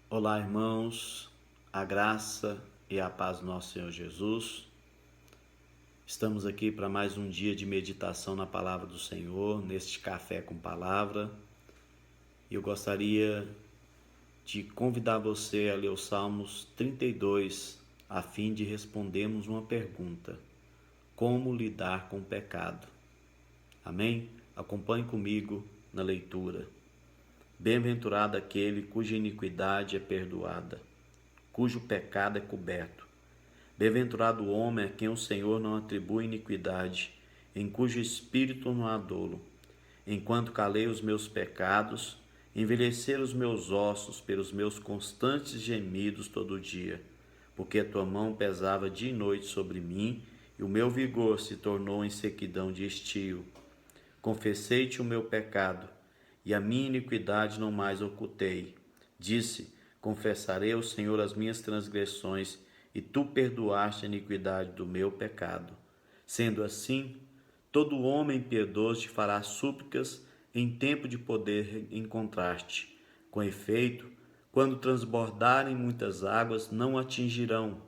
Olá, irmãos, a graça e a paz do nosso Senhor Jesus. Estamos aqui para mais um dia de meditação na palavra do Senhor, neste café com palavra. E eu gostaria de convidar você a ler o Salmos 32, a fim de respondermos uma pergunta: como lidar com o pecado? Amém? Acompanhe comigo na leitura. Bem-aventurado aquele cuja iniquidade é perdoada, cujo pecado é coberto. Bem-aventurado o homem a quem o Senhor não atribui iniquidade, em cujo espírito não há dolo. Enquanto calei os meus pecados, envelheceram os meus ossos pelos meus constantes gemidos todo dia, porque a tua mão pesava dia e noite sobre mim, e o meu vigor se tornou em sequidão de estio. Confessei-te o meu pecado, e a minha iniquidade não mais ocultei. Disse: confessarei ao Senhor as minhas transgressões, e tu perdoaste a iniquidade do meu pecado. Sendo assim, todo homem piedoso te fará súplicas em tempo de poder encontrar-te. Com efeito, quando transbordarem muitas águas, não atingirão.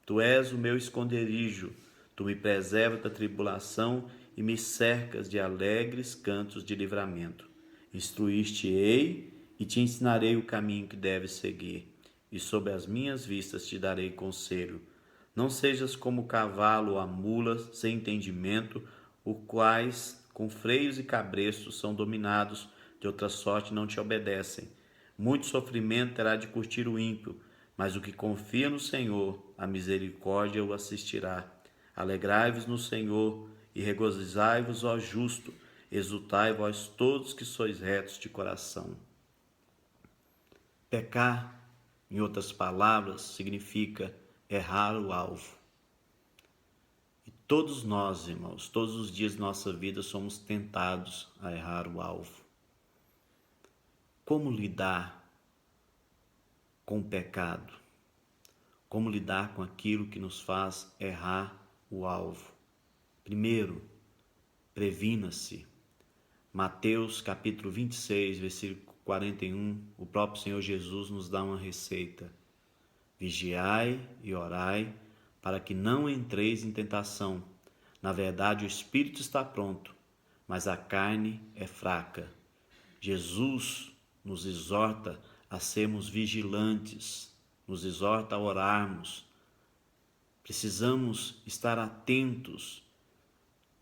Tu és o meu esconderijo, tu me preservas da tribulação e me cercas de alegres cantos de livramento. Instruíste-ei e te ensinarei o caminho que deves seguir, e sob as minhas vistas te darei conselho. Não sejas como o cavalo ou a mula sem entendimento, os quais com freios e cabrestos são dominados, de outra sorte não te obedecem. Muito sofrimento terá de curtir o ímpio, mas o que confia no Senhor, a misericórdia o assistirá. Alegrai-vos no Senhor e regozijai-vos, ó justo, exultai vós todos que sois retos de coração. Pecar, em outras palavras, significa errar o alvo. E todos nós, irmãos, todos os dias de nossa vida somos tentados a errar o alvo. Como lidar com o pecado? Como lidar com aquilo que nos faz errar o alvo? Primeiro, previna-se. Mateus capítulo 26, versículo 41, o próprio Senhor Jesus nos dá uma receita. Vigiai e orai para que não entreis em tentação. Na verdade, o espírito está pronto, mas a carne é fraca. Jesus nos exorta a sermos vigilantes, nos exorta a orarmos. Precisamos estar atentos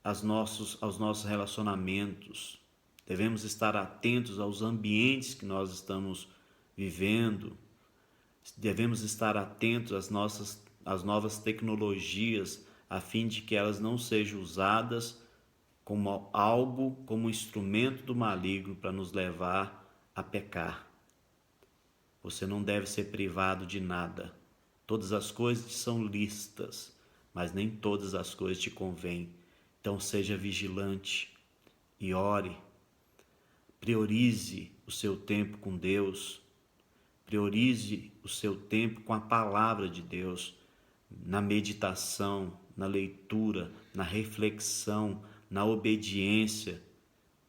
aos nossos relacionamentos. Devemos estar atentos aos ambientes que nós estamos vivendo. Devemos estar atentos às novas tecnologias, a fim de que elas não sejam usadas como algo, como instrumento do maligno para nos levar a pecar. Você não deve ser privado de nada. Todas as coisas te são lícitas, mas nem todas as coisas te convêm. Então seja vigilante e ore. Priorize o seu tempo com Deus. Priorize o seu tempo com a palavra de Deus, na meditação, na leitura, na reflexão, na obediência.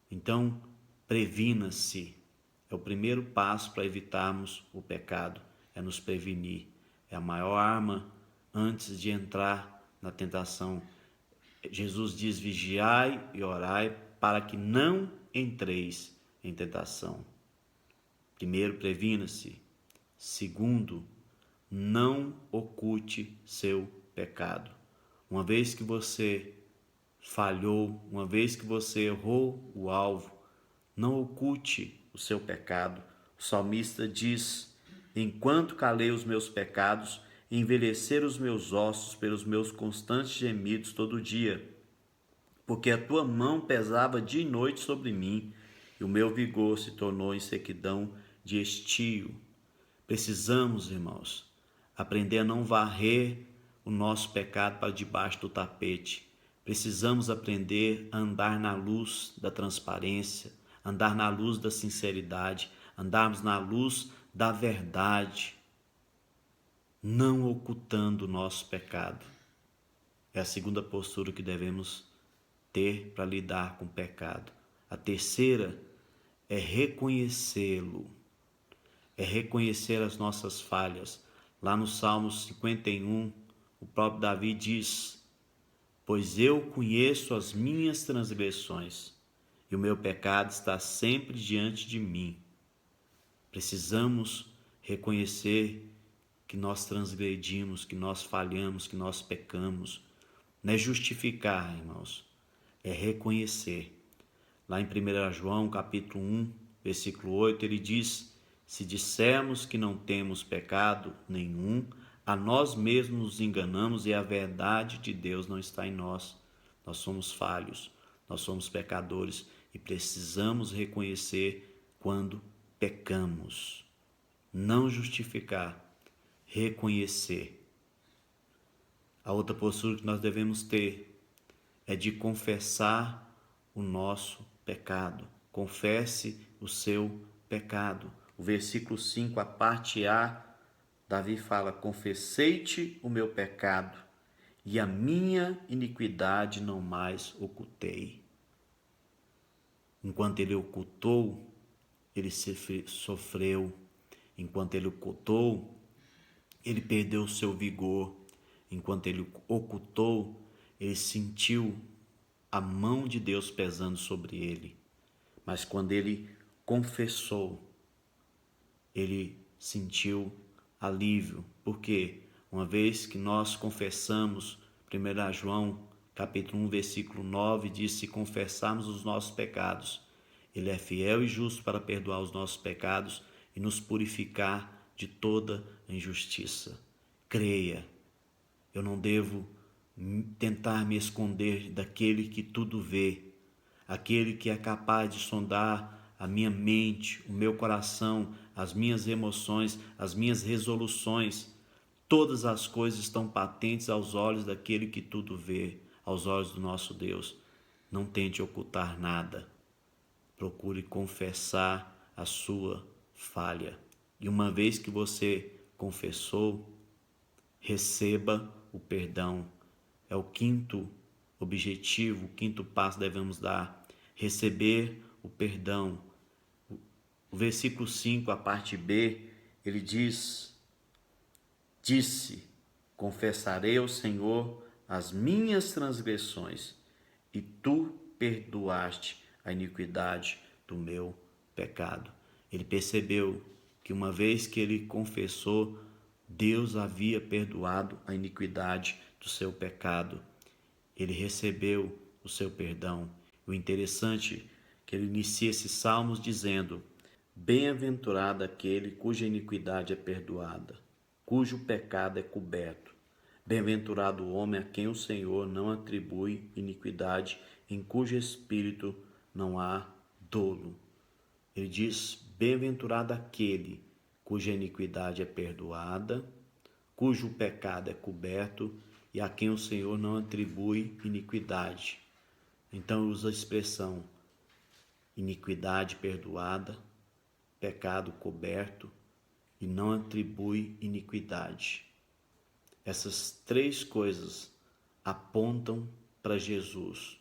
Então, previna-se. É o primeiro passo para evitarmos o pecado, é nos prevenir. É a maior arma antes de entrar na tentação. Jesus diz: vigiai e orai para que não entreis em tentação. Primeiro, previna-se. Segundo, não oculte seu pecado. Uma vez que você falhou, uma vez que você errou o alvo, não oculte o seu pecado. O salmista diz: enquanto calei os meus pecados, envelheceram os meus ossos pelos meus constantes gemidos todo dia, porque a tua mão pesava dia e noite sobre mim, e o meu vigor se tornou em sequidão de estio. Precisamos, irmãos, aprender a não varrer o nosso pecado para debaixo do tapete. Precisamos aprender a andar na luz da transparência, andar na luz da sinceridade, andarmos na luz da verdade, não ocultando o nosso pecado. É a segunda postura que devemos ter para lidar com o pecado. A terceira é reconhecê-lo. é reconhecer as nossas falhas. Lá no Salmo 51, o próprio Davi diz: pois eu conheço as minhas transgressões, e o meu pecado está sempre diante de mim. Precisamos reconhecer que nós transgredimos, que nós falhamos, que nós pecamos. Não é justificar, irmãos, é reconhecer. Lá em 1 João, capítulo 1, versículo 8, ele diz: se dissermos que não temos pecado nenhum, a nós mesmos nos enganamos e a verdade de Deus não está em nós. Nós somos falhos, nós somos pecadores e precisamos reconhecer quando pecamos. Não justificar, reconhecer. A outra postura que nós devemos ter é de confessar o nosso pecado. Confesse o seu pecado. O versículo 5, a parte A, Davi fala: confessei-te o meu pecado e a minha iniquidade não mais ocultei. Enquanto ele ocultou, ele sofreu. Enquanto ele ocultou, ele perdeu o seu vigor. Enquanto ele ocultou, ele sentiu a mão de Deus pesando sobre ele. Mas quando ele confessou, ele sentiu alívio. Porque uma vez que nós confessamos, 1 João capítulo 1, versículo 9, diz: se confessarmos os nossos pecados, ele é fiel e justo para perdoar os nossos pecados e nos purificar de toda injustiça. Creia, eu não devo tentar me esconder daquele que tudo vê, aquele que é capaz de sondar a minha mente, o meu coração, as minhas emoções, as minhas resoluções. Todas as coisas estão patentes aos olhos daquele que tudo vê, aos olhos do nosso Deus. Não tente ocultar nada. Procure confessar a sua falha. E uma vez que você confessou, receba o perdão. É o quinto objetivo, o quinto passo devemos dar. Receber o perdão. O versículo 5, a parte B, ele diz: disse, confessarei ao Senhor as minhas transgressões, e tu perdoaste a iniquidade do meu pecado. Ele percebeu que uma vez que ele confessou, Deus havia perdoado a iniquidade do seu pecado. Ele recebeu o seu perdão. O interessante é que ele inicia esses salmos dizendo: bem-aventurado aquele cuja iniquidade é perdoada, cujo pecado é coberto. Bem-aventurado o homem a quem o Senhor não atribui iniquidade, em cujo espírito não há dolo. Ele diz: bem-aventurado aquele cuja iniquidade é perdoada, cujo pecado é coberto e a quem o Senhor não atribui iniquidade. Então usa a expressão iniquidade perdoada, pecado coberto e não atribui iniquidade. Essas três coisas apontam para Jesus,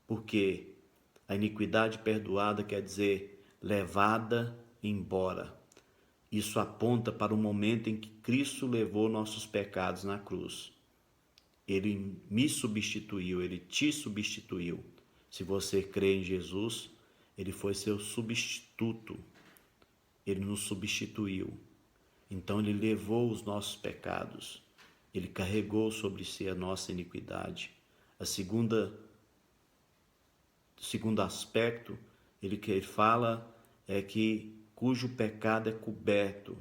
porque a iniquidade perdoada quer dizer levada embora. Isso aponta para o momento em que Cristo levou nossos pecados na cruz. Ele me substituiu, ele te substituiu. Se você crê em Jesus, ele foi seu substituto. Ele nos substituiu. Então ele levou os nossos pecados. Ele carregou sobre si a nossa iniquidade. O segundo aspecto, ele fala é que cujo pecado é coberto.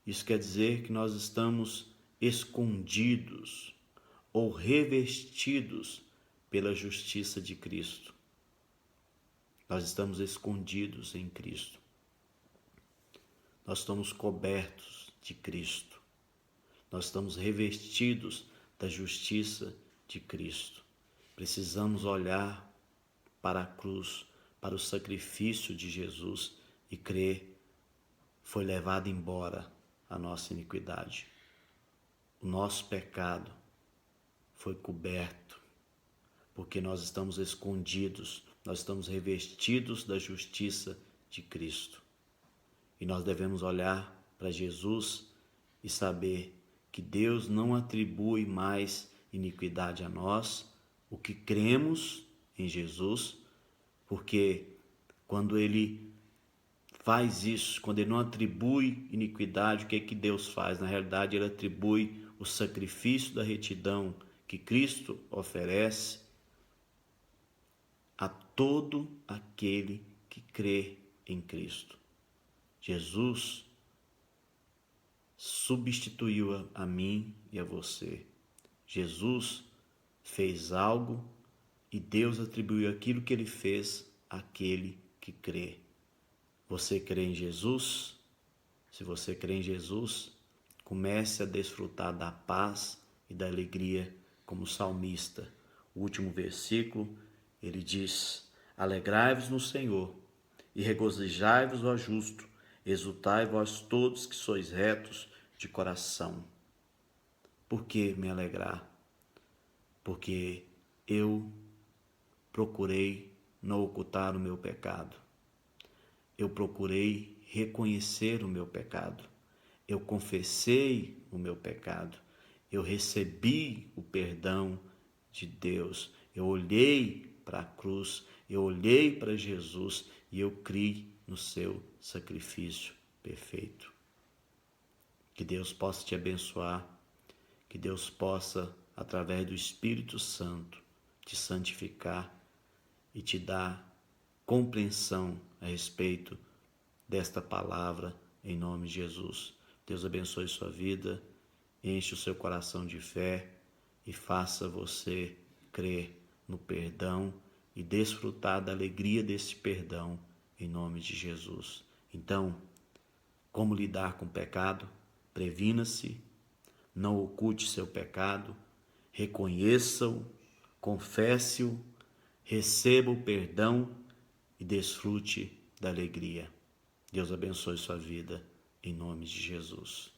Isso quer dizer que nós estamos escondidos ou revestidos pela justiça de Cristo. Nós estamos escondidos em Cristo. Nós estamos cobertos de Cristo. Nós estamos revestidos da justiça de Cristo. Precisamos olhar para a cruz, para o sacrifício de Jesus e crer: foi levado embora a nossa iniquidade. O nosso pecado foi coberto, porque nós estamos escondidos, nós estamos revestidos da justiça de Cristo. E nós devemos olhar para Jesus e saber que Deus não atribui mais iniquidade a nós, o que cremos em Jesus, porque quando Ele faz isso, quando Ele não atribui iniquidade, o que é que Deus faz? Na realidade, Ele atribui o sacrifício da retidão que Cristo oferece a todo aquele que crê em Cristo. Jesus substituiu a mim e a você. Jesus fez algo e Deus atribuiu aquilo que Ele fez àquele que crê. Você crê em Jesus? Se você crê em Jesus, comece a desfrutar da paz e da alegria como salmista. O último versículo, ele diz: alegrai-vos no Senhor e regozijai-vos, ó justo, exultai vós todos que sois retos de coração. Por que me alegrar? Porque eu procurei não ocultar o meu pecado. Eu procurei reconhecer o meu pecado. Eu confessei o meu pecado. Eu recebi o perdão de Deus. Eu olhei para a cruz, eu olhei para Jesus e eu criei no seu sacrifício perfeito. Que Deus possa te abençoar, que Deus possa, através do Espírito Santo, te santificar e te dar compreensão a respeito desta palavra, em nome de Jesus. Deus abençoe sua vida, enche o seu coração de fé e faça você crer no perdão e desfrutar da alegria desse perdão, em nome de Jesus. Então, como lidar com o pecado? Previna-se, não oculte seu pecado, reconheça-o, confesse-o, receba o perdão e desfrute da alegria. Deus abençoe sua vida, em nome de Jesus.